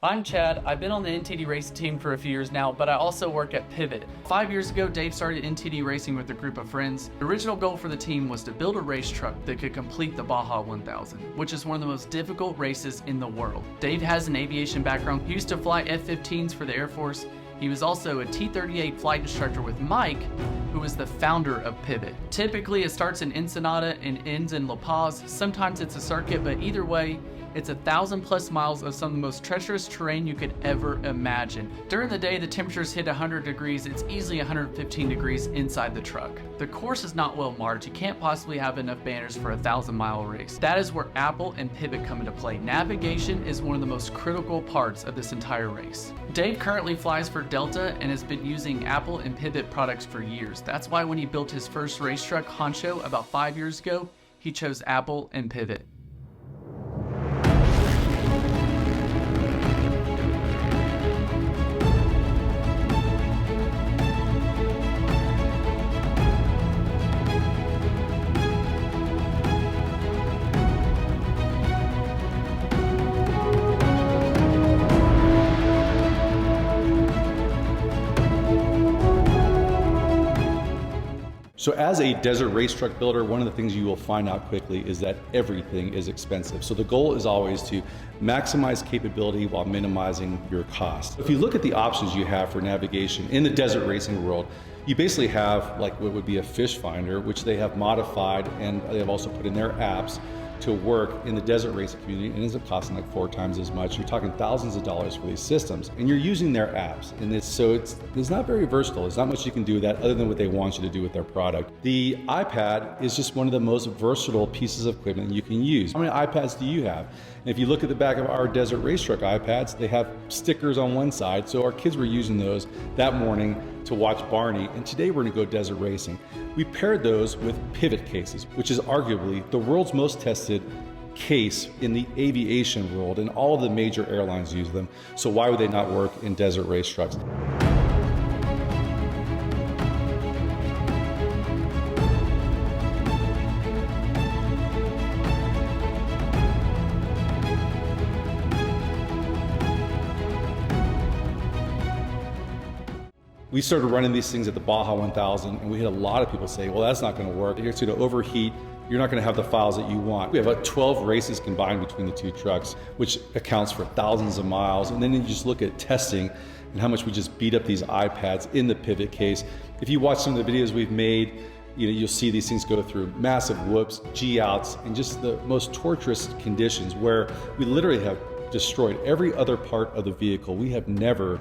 I'm Chad. I've been on the NTD racing team for a few years now, but I also work at Pivot. 5 years ago, Dave started NTD racing with a group of friends. The original goal for the team was to build a race truck that could complete the Baja 1000, which is one of the most difficult races in the world. Dave has an aviation background. He used to fly F-15s for the Air Force. He was also a T-38 flight instructor with Mike, who was the founder of Pivot. Typically, it starts in Ensenada and ends in La Paz. Sometimes it's a circuit, but either way, it's 1,000+ miles of some of the most treacherous terrain you could ever imagine. During the day, the temperatures hit 100 degrees. It's easily 115 degrees inside the truck. The course is not well marked. You can't possibly have enough banners for a 1,000-mile race. That is where Apple and Pivot come into play. Navigation is one of the most critical parts of this entire race. Dave currently flies for Delta and has been using Apple and Pivot products for years. That's why when he built his first race truck, Honcho, about 5 years ago, he chose Apple and Pivot. So as a desert race truck builder, one of the things you will find out quickly is that everything is expensive. So the goal is always to maximize capability while minimizing your cost. If you look at the options you have for navigation in the desert racing world, you basically have like what would be a fish finder, which they have modified, and they have also put in their apps to work in the desert racing community. It ends up costing like 4 times as much. You're talking thousands of dollars for these systems, and you're using their apps. And it's not very versatile. There's not much you can do with that other than what they want you to do with their product. The iPad is just one of the most versatile pieces of equipment you can use. How many iPads do you have? And if you look at the back of our desert race truck iPads, they have stickers on one side. So our kids were using those that morning to watch Barney, and today we're gonna go desert racing. We paired those with Pivot cases, which is arguably the world's most tested case in the aviation world, and all of the major airlines use them. So why would they not work in desert race trucks? We started running these things at the Baja 1000, and we had a lot of people say, well, that's not going to work. It's going to overheat. You're not going to have the files that you want. We have about 12 races combined between the two trucks, which accounts for thousands of miles. And then you just look at testing and how much we just beat up these iPads in the Pivot case. If you watch some of the videos we've made, you'll see these things go through massive whoops, G-outs, and just the most torturous conditions where we literally have destroyed every other part of the vehicle. We have never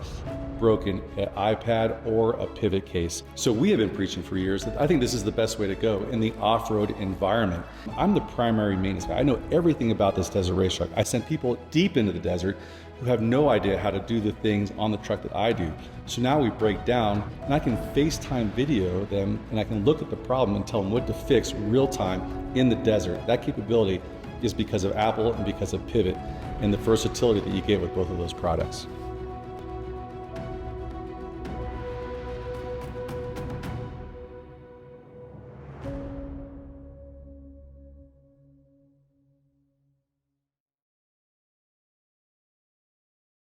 broken an iPad or a Pivot case. So we have been preaching for years that I think this is the best way to go in the off-road environment. I'm the primary maintenance guy. I know everything about this desert race truck. I send people deep into the desert who have no idea how to do the things on the truck that I do. So now we break down, and I can FaceTime video them, and I can look at the problem and tell them what to fix real time in the desert. That capability is because of Apple and because of Pivot and the versatility that you get with both of those products.